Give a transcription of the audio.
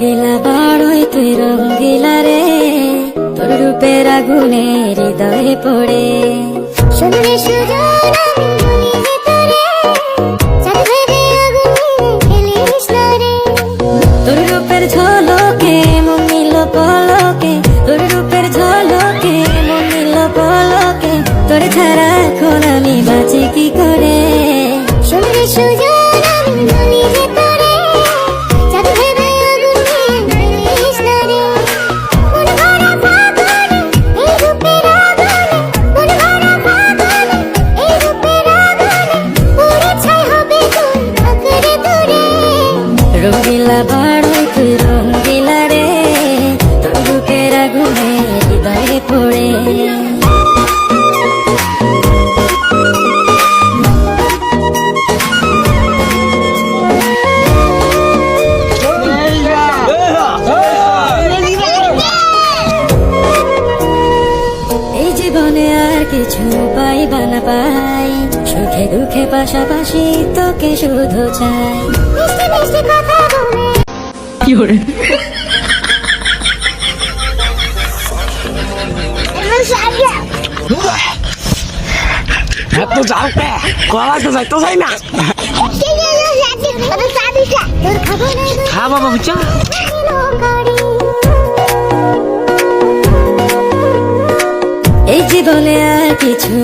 রঙ্গিলা বাড়ই তুই রঙ্গিলা রে, তোর রূপের আগুনে হৃদয়ে পড়ে। শুনলে সুজন আমি বলি যে তোরে, চাঁদ ভেবে আগুনে ফেলিস না রে। তোর রূপের ঝলকে মন নিল পলকে, তোর রূপের ঝলকে মন নিল পলকে, তোর ছাড়া এখন আমি বাঁচি কি করে। শুনলে সুজন আমি বলি যে তোরে, চাঁদ ভেবে আগুনে ফেলিস না রে। মন ভরা ফাগুনে এই রূপের আগুনে, মন ভরা ফাগুনে এই রূপের আগুনে, পুড়ে ছাই হবে তোর আঁকড়ে ধরে। রঙ্গিলা বাড়ই তুই রঙ্গিলা রে, তোর রূপের আগুনে হৃদয়ে পড়ে। এই জীবনে আর কিছু পাইবা না পাই, সুখে দুঃখে পাশাপাশি তোকে শুধু চাই। মিষ্টি মিষ্টি কথা বলে এত যাওকে কলা তো যাইতো যাই না। হ্যাঁ বাবা বুঝছো, এই জীবনে আর কিছু